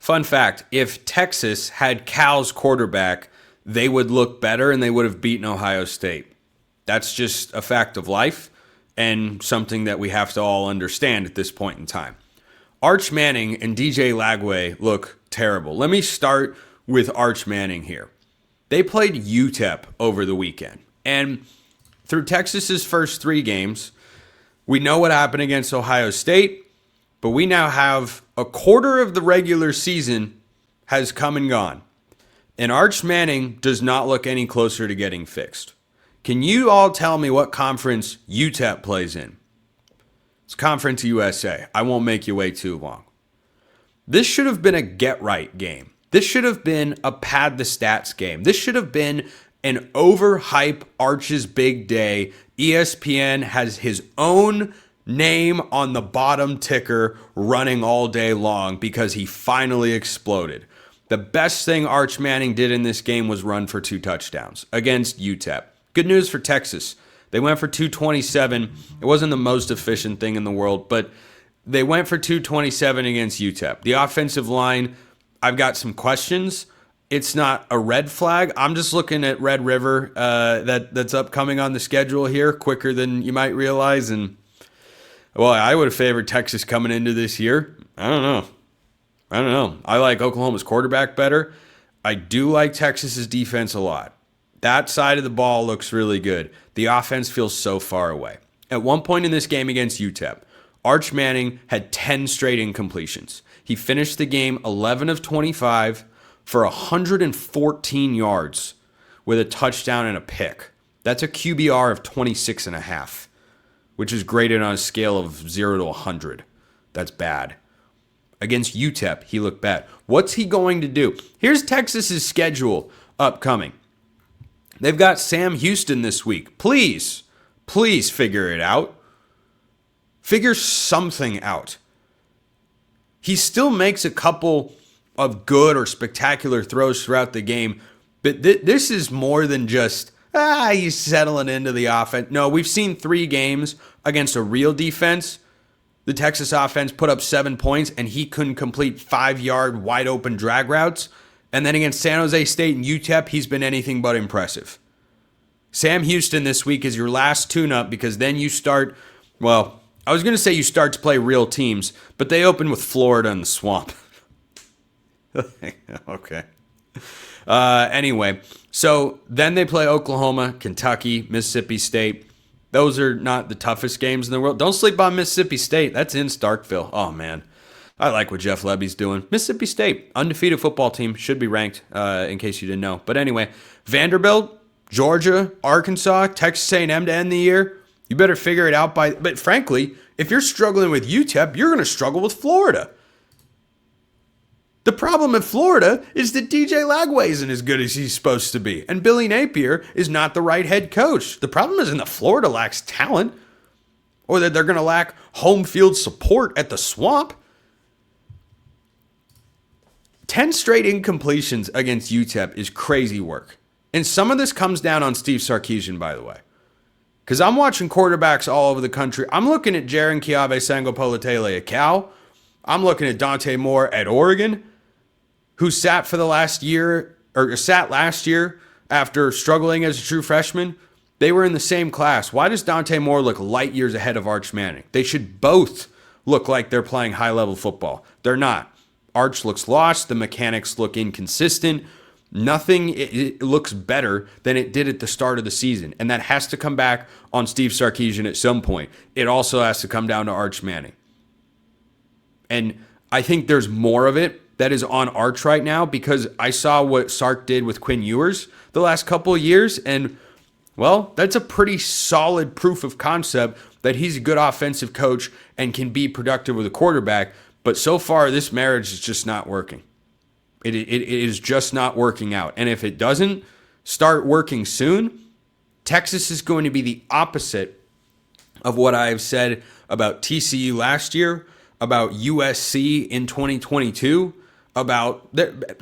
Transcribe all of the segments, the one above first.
Fun fact, if Texas had Cal's quarterback, they would look better and they would have beaten Ohio State. That's just a fact of life and something that we have to all understand at this point in time. Arch Manning and DJ Lagway look terrible. Let me start with Arch Manning here. They played UTEP over the weekend. And through Texas's first 3 games, we know what happened against Ohio State, but we now have a quarter of the regular season has come and gone. And Arch Manning does not look any closer to getting fixed. Can you all tell me what conference UTEP plays in? It's Conference USA. I won't make you wait too long. This should have been a get-right game. This should have been a pad the stats game. This should have been an overhype Arch's big day. ESPN has his own name on the bottom ticker running all day long because he finally exploded. The best thing Arch Manning did in this game was run for 2 touchdowns against UTEP. Good news for Texas. They went for 227. It wasn't the most efficient thing in the world, but they went for 227 against UTEP. The offensive line, I've got some questions. It's not a red flag. I'm just looking at Red River that's upcoming on the schedule here quicker than you might realize. And, well, I would have favored Texas coming into this year. I don't know. I like Oklahoma's quarterback better. I do like Texas's defense a lot. That side of the ball looks really good. The offense feels so far away. At one point in this game against UTEP, Arch Manning had 10 straight incompletions. He finished the game 11 of 25 for 114 yards with a touchdown and a pick. That's a QBR of 26.5, which is graded on a scale of 0 to 100. That's bad. Against UTEP, he looked bad. What's he going to do? Here's Texas's schedule upcoming. They've got Sam Houston this week. Please figure it out. Figure something out. He still makes a couple of good or spectacular throws throughout the game, but this is more than just, he's settling into the offense. No, we've seen 3 games against a real defense. The Texas offense put up 7 points, and he couldn't complete 5-yard wide-open drag routes. And then against San Jose State and UTEP, he's been anything but impressive. Sam Houston this week is your last tune-up because then you start, well, I was going to say you start to play real teams, but they open with Florida in the Swamp. Okay. Anyway, so then they play Oklahoma, Kentucky, Mississippi State. Those are not the toughest games in the world. Don't sleep on Mississippi State. That's in Starkville. Oh, man. I like what Jeff Lebby's doing. Mississippi State, undefeated football team, should be ranked, in case you didn't know. But anyway, Vanderbilt, Georgia, Arkansas, Texas A&M to end the year. You better figure it out by. But frankly, if you're struggling with UTEP, you're going to struggle with Florida. The problem in Florida is that DJ Lagway isn't as good as he's supposed to be, and Billy Napier is not the right head coach. The problem isn't that Florida lacks talent, or that they're going to lack home field support at the Swamp. 10 straight incompletions against UTEP is crazy work. And some of this comes down on Steve Sarkisian, by the way. Because I'm watching quarterbacks all over the country. I'm looking at Jaron Kiave Sangopolatele at Cal. I'm looking at Dante Moore at Oregon, who sat last year after struggling as a true freshman. They were in the same class. Why does Dante Moore look light years ahead of Arch Manning? They should both look like they're playing high-level football. They're not. Arch looks lost. The mechanics look inconsistent. Nothing it looks better than it did at the start of the season. And that has to come back on Steve Sarkisian at some point. It also has to come down to Arch Manning. And I think there's more of it that is on Arch right now because I saw what Sark did with Quinn Ewers the last couple of years. And, well, that's a pretty solid proof of concept that he's a good offensive coach and can be productive with a quarterback. But so far, this marriage is just not working. It is just not working out. And if it doesn't start working soon, Texas is going to be the opposite of what I've said about TCU last year, about USC in 2022,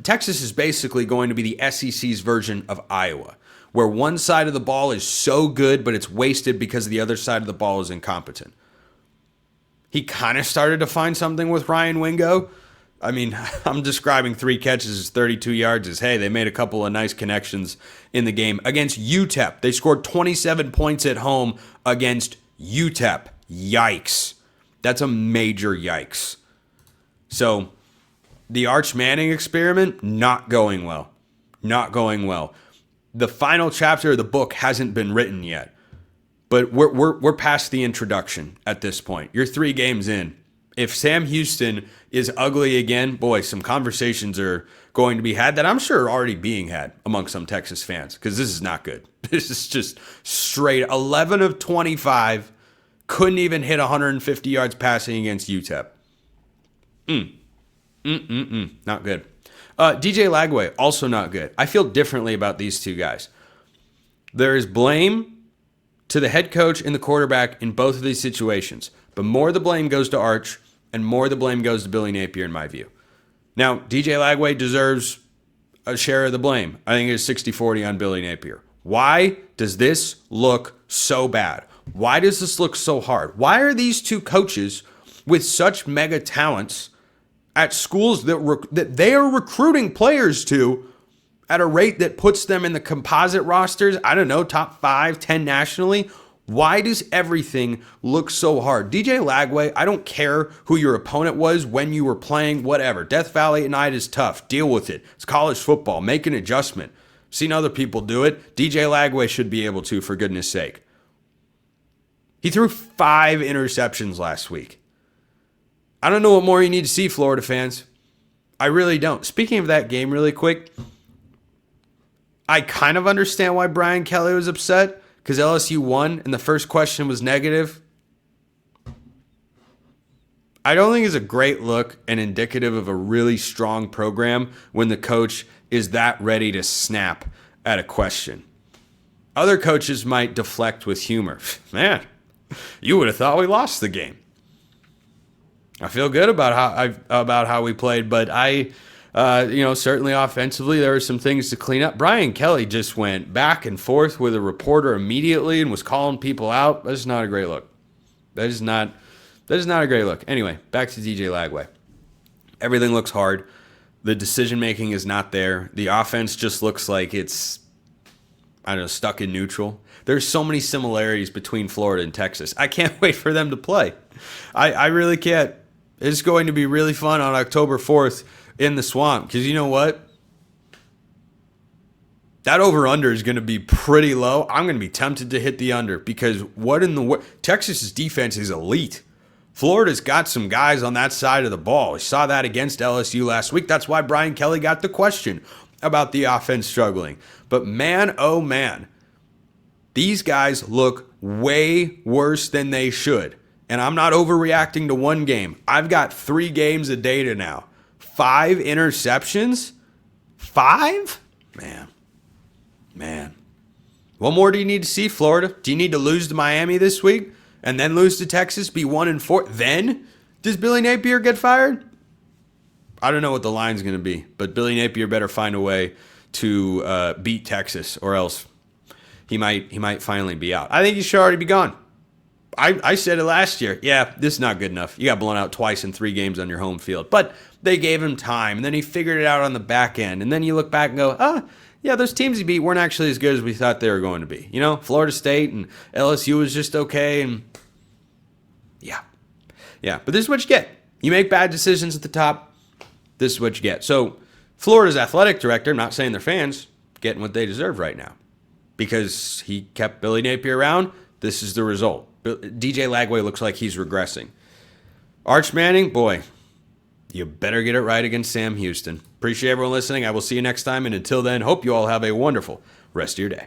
Texas is basically going to be the SEC's version of Iowa, where one side of the ball is so good, but it's wasted because the other side of the ball is incompetent. He kind of started to find something with Ryan Wingo, I mean, I'm describing 3 catches as 32 yards as, hey, they made a couple of nice connections in the game. Against UTEP, they scored 27 points at home against UTEP. Yikes. That's a major yikes. So, the Arch Manning experiment, not going well. Not going well. The final chapter of the book hasn't been written yet. But we're past the introduction at this point. You're 3 games in. If Sam Houston is ugly again, boy, some conversations are going to be had that I'm sure are already being had among some Texas fans, because this is not good. This is just straight 11 of 25. Couldn't even hit 150 yards passing against UTEP. Not good. DJ Lagway, also not good. I feel differently about these 2 guys. There is blame to the head coach and the quarterback in both of these situations, but more of the blame goes to Arch and more of the blame goes to Billy Napier in my view. Now, DJ Lagway deserves a share of the blame. I think it's 60-40 on Billy Napier. Why does this look so bad? Why does this look so hard? Why are these 2 coaches with such mega talents at schools that they are recruiting players to at a rate that puts them in the composite rosters, I don't know, top 5, 10 nationally? Why does everything look so hard? DJ Lagway, I don't care who your opponent was, when you were playing, whatever. Death Valley at night is tough. Deal with it. It's college football. Make an adjustment. Seen other people do it. DJ Lagway should be able to, for goodness sake. He threw 5 interceptions last week. I don't know what more you need to see, Florida fans. I really don't. Speaking of that game really quick, I kind of understand why Brian Kelly was upset, because LSU won and the first question was negative. I don't think it's a great look and indicative of a really strong program when the coach is that ready to snap at a question. Other coaches might deflect with humor. Man, you would have thought we lost the game. I feel good about how we played, but certainly offensively there were some things to clean up. Brian Kelly just went back and forth with a reporter immediately and was calling people out. That's not a great look. That is not a great look. Anyway, back to DJ Lagway. Everything looks hard. The decision making is not there. The offense just looks like it's, stuck in neutral. There's so many similarities between Florida and Texas. I can't wait for them to play. I really can't. It's going to be really fun on October 4th in the Swamp, because you know what? That over-under is going to be pretty low. I'm going to be tempted to hit the under, because what in the world? Texas's defense is elite. Florida's got some guys on that side of the ball. We saw that against LSU last week. That's why Brian Kelly got the question about the offense struggling. But man, oh man, these guys look way worse than they should. And I'm not overreacting to one game. I've got 3 games of data now. 5 interceptions? 5? Man. What more do you need to see, Florida? Do you need to lose to Miami this week and then lose to Texas, be 1-4? Then does Billy Napier get fired? I don't know what the line's going to be, but Billy Napier better find a way to beat Texas, or else he might finally be out. I think he should already be gone. I said it last year. Yeah, this is not good enough. You got blown out twice in 3 games on your home field. But they gave him time, and then he figured it out on the back end. And then you look back and go, yeah, those teams he beat weren't actually as good as we thought they were going to be. Florida State and LSU was just okay. And yeah. But this is what you get. You make bad decisions at the top. This is what you get. So Florida's athletic director, I'm not saying they're fans, getting what they deserve right now. Because he kept Billy Napier around, this is the result. DJ Lagway looks like he's regressing. Arch Manning, boy, you better get it right against Sam Houston. Appreciate everyone listening. I will see you next time. And until then, hope you all have a wonderful rest of your day.